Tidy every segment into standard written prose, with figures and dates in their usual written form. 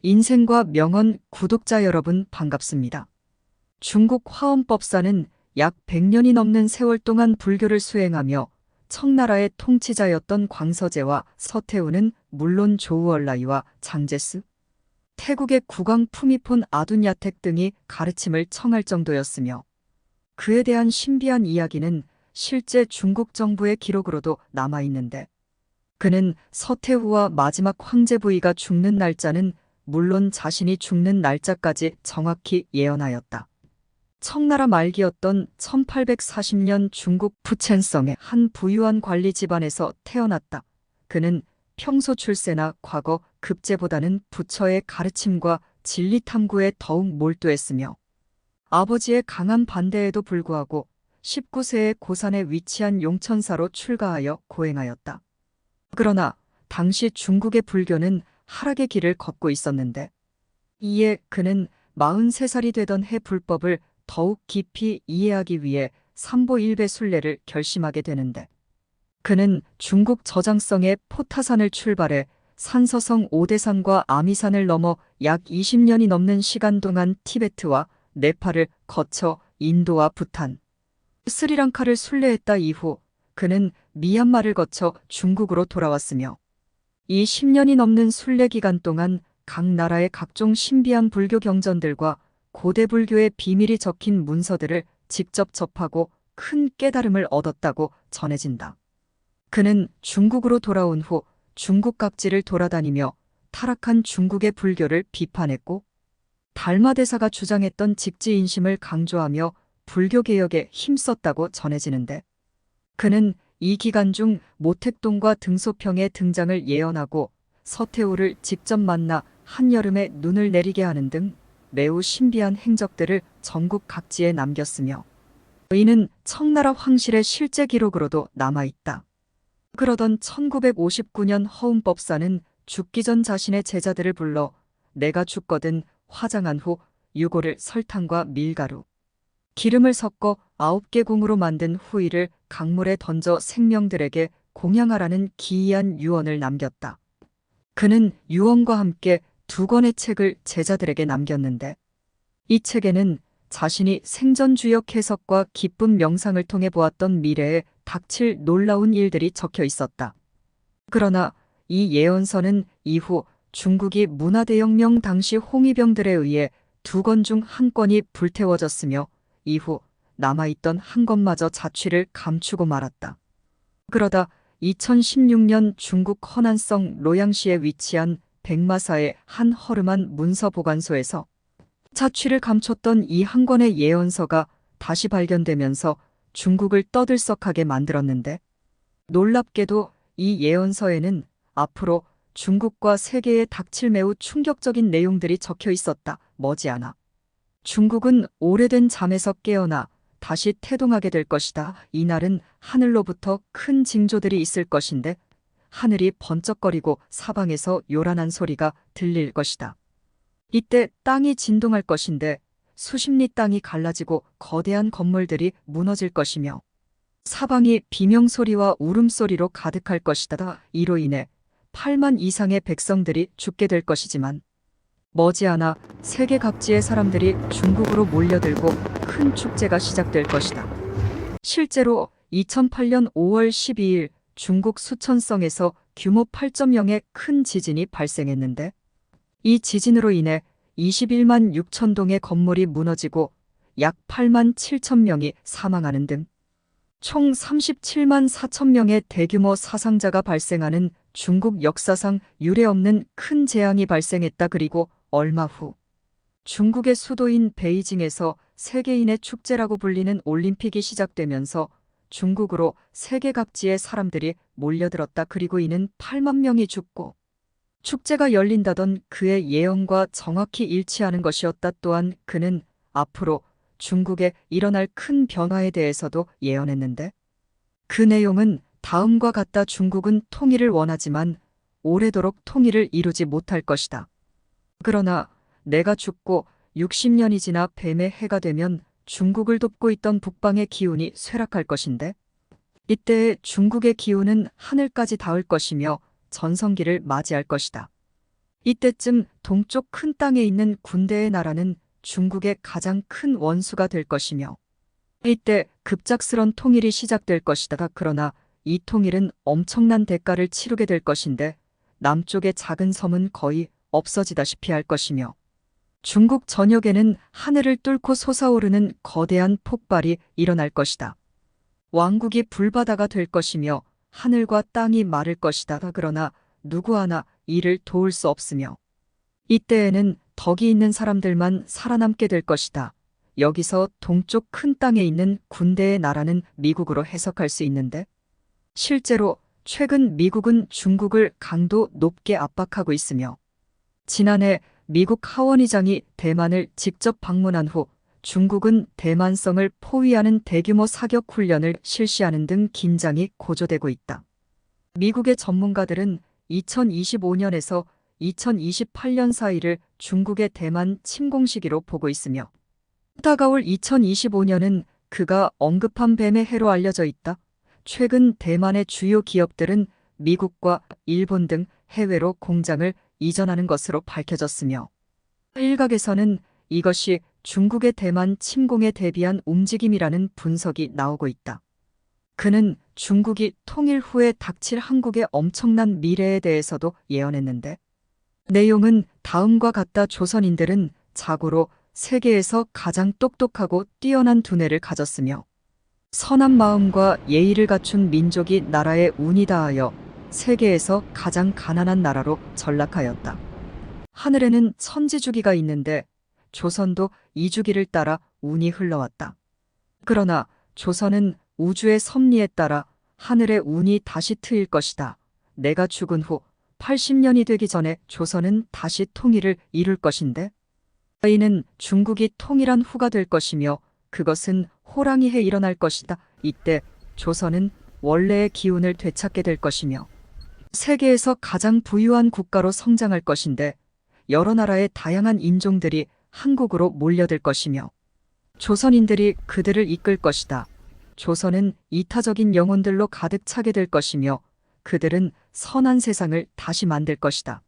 인생과 명언 구독자 여러분 반갑습니다. 중국 화엄법사는 약 100년이 넘는 세월 동안 불교를 수행하며 청나라의 통치자였던 광서제와 서태후는 물론 조우얼라이와 장제스, 태국의 국왕 푸미폰 아둔야택 등이 가르침을 청할 정도였으며 그에 대한 신비한 이야기는 실제 중국 정부의 기록으로도 남아있는데 그는 서태후와 마지막 황제 부이가 죽는 날짜는 물론 자신이 죽는 날짜까지 정확히 예언하였다. 청나라 말기였던 1840년 중국 푸첸성의 한 부유한 관리 집안에서 태어났다. 그는 평소 출세나 과거 급제보다는 부처의 가르침과 진리 탐구에 더욱 몰두했으며 아버지의 강한 반대에도 불구하고 19세에 고산에 위치한 용천사로 출가하여 고행하였다. 그러나 당시 중국의 불교는 하락의 길을 걷고 있었는데 이에 그는 43살이 되던 해 불법을 더욱 깊이 이해하기 위해 삼보일배 순례를 결심하게 되는데 그는 중국 저장성의 포타산을 출발해 산서성 오대산과 아미산을 넘어 약 20년이 넘는 시간 동안 티베트와 네팔을 거쳐 인도와 부탄, 스리랑카를 순례했다 이후 그는 미얀마를 거쳐 중국으로 돌아왔으며 이 10년이 넘는 순례 기간 동안 각 나라의 각종 신비한 불교 경전들과 고대 불교의 비밀이 적힌 문서들을 직접 접하고 큰 깨달음을 얻었다고 전해진다. 그는 중국으로 돌아온 후 중국 각지를 돌아다니며 타락한 중국의 불교를 비판했고 달마대사가 주장했던 직지인심을 강조하며 불교 개혁에 힘썼다고 전해지는데 그는 이 기간 중 모택동과 등소평의 등장을 예언하고 서태후를 직접 만나 한여름에 눈을 내리게 하는 등 매우 신비한 행적들을 전국 각지에 남겼으며 이는 청나라 황실의 실제 기록으로도 남아있다. 그러던 1959년 허운법사는 죽기 전 자신의 제자들을 불러 내가 죽거든 화장한 후 유골을 설탕과 밀가루, 기름을 섞어 9개 궁으로 만든 후이를 강물에 던져 생명들에게 공양하라는 기이한 유언을 남겼다. 그는 유언과 함께 2권의 책을 제자들에게 남겼는데 이 책에는 자신이 생전주역 해석과 기쁜 명상을 통해 보았던 미래에 닥칠 놀라운 일들이 적혀 있었다. 그러나 이 예언서는 이후 중국이 문화대혁명 당시 홍위병들에 의해 2권 중 1권이 불태워졌으며 이후 남아있던 1권마저 자취를 감추고 말았다. 그러다 2016년 중국 허난성 로양시에 위치한 백마사의 한 허름한 문서 보관소에서 자취를 감췄던 이 1권의 예언서가 다시 발견되면서 중국을 떠들썩하게 만들었는데 놀랍게도 이 예언서에는 앞으로 중국과 세계에 닥칠 매우 충격적인 내용들이 적혀 있었다. 머지않아 중국은 오래된 잠에서 깨어나 다시 태동하게 될 것이다. 이날은 하늘로부터 큰 징조들이 있을 것인데 하늘이 번쩍거리고 사방에서 요란한 소리가 들릴 것이다. 이때 땅이 진동할 것인데 수십 리 땅이 갈라지고 거대한 건물들이 무너질 것이며 사방이 비명소리와 울음소리로 가득할 것이다. 이로 인해 8만 이상의 백성들이 죽게 될 것이지만 머지않아 세계 각지의 사람들이 중국으로 몰려들고 큰 축제가 시작될 것이다. 실제로 2008년 5월 12일 중국 수천성에서 규모 8.0의 큰 지진이 발생했는데 이 지진으로 인해 21만 6천 동의 건물이 무너지고 약 8만 7천 명이 사망하는 등 총 37만 4천 명의 대규모 사상자가 발생하는 중국 역사상 유례없는 큰 재앙이 발생했다. 그리고 얼마 후 중국의 수도인 베이징에서 세계인의 축제라고 불리는 올림픽이 시작되면서 중국으로 세계 각지의 사람들이 몰려들었다. 그리고 이는 8만 명이 죽고 축제가 열린다던 그의 예언과 정확히 일치하는 것이었다. 또한 그는 앞으로 중국에 일어날 큰 변화에 대해서도 예언했는데 그 내용은 다음과 같다. 중국은 통일을 원하지만 오래도록 통일을 이루지 못할 것이다. 그러나 내가 죽고 60년이 지나 뱀의 해가 되면 중국을 돕고 있던 북방의 기운이 쇠락할 것인데 이때 중국의 기운은 하늘까지 닿을 것이며 전성기를 맞이할 것이다. 이때쯤 동쪽 큰 땅에 있는 군대의 나라는 중국의 가장 큰 원수가 될 것이며 이때 급작스런 통일이 시작될 것이다. 그러나 이 통일은 엄청난 대가를 치르게 될 것인데 남쪽의 작은 섬은 거의 없어지다시피 할 것이며 중국 전역에는 하늘을 뚫고 솟아오르는 거대한 폭발이 일어날 것이다. 왕국이 불바다가 될 것이며 하늘과 땅이 마를 것이다. 그러나 누구 하나 이를 도울 수 없으며 이때에는 덕이 있는 사람들만 살아남게 될 것이다. 여기서 동쪽 큰 땅에 있는 군대의 나라는 미국으로 해석할 수 있는데 실제로 최근 미국은 중국을 강도 높게 압박하고 있으며 지난해 미국 하원의장이 대만을 직접 방문한 후 중국은 대만성을 포위하는 대규모 사격 훈련을 실시하는 등 긴장이 고조되고 있다. 미국의 전문가들은 2025년에서 2028년 사이를 중국의 대만 침공 시기로 보고 있으며 다가올 2025년은 그가 언급한 뱀의 해로 알려져 있다. 최근 대만의 주요 기업들은 미국과 일본 등 해외로 공장을 이전하는 것으로 밝혀졌으며 일각에서는 이것이 중국의 대만 침공에 대비한 움직임이라는 분석이 나오고 있다. 그는 중국이 통일 후에 닥칠 한국의 엄청난 미래에 대해서도 예언했는데 내용은 다음과 같다. 조선인들은 자고로 세계에서 가장 똑똑하고 뛰어난 두뇌를 가졌으며 선한 마음과 예의를 갖춘 민족이 나라의 운이 다하여 세계에서 가장 가난한 나라로 전락하였다. 하늘에는 천지주기가 있는데 조선도 이 주기를 따라 운이 흘러왔다. 그러나 조선은 우주의 섭리에 따라 하늘의 운이 다시 트일 것이다. 내가 죽은 후 80년이 되기 전에 조선은 다시 통일을 이룰 것인데 이는 중국이 통일한 후가 될 것이며 그것은 호랑이 해 일어날 것이다. 이때 조선은 원래의 기운을 되찾게 될 것이며 세계에서 가장 부유한 국가로 성장할 것인데 여러 나라의 다양한 인종들이 한국으로 몰려들 것이며 조선인들이 그들을 이끌 것이다. 조선은 이타적인 영혼들로 가득 차게 될 것이며 그들은 선한 세상을 다시 만들 것이다.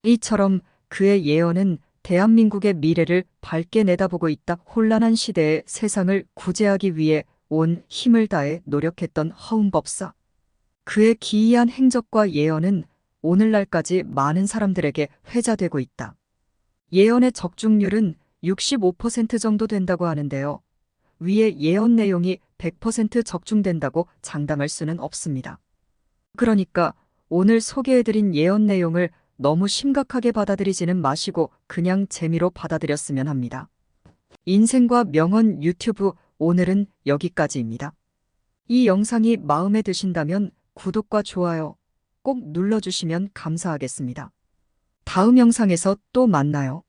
이처럼 그의 예언은 대한민국의 미래를 밝게 내다보고 있다. 혼란한 시대의 세상을 구제하기 위해 온 힘을 다해 노력했던 허운법사. 그의 기이한 행적과 예언은 오늘날까지 많은 사람들에게 회자되고 있다. 예언의 적중률은 65% 정도 된다고 하는데요. 위의 예언 내용이 100% 적중된다고 장담할 수는 없습니다. 그러니까 오늘 소개해드린 예언 내용을 너무 심각하게 받아들이지는 마시고 그냥 재미로 받아들였으면 합니다. 인생과 명언 유튜브 오늘은 여기까지입니다. 이 영상이 마음에 드신다면 구독과 좋아요 꼭 눌러주시면 감사하겠습니다. 다음 영상에서 또 만나요.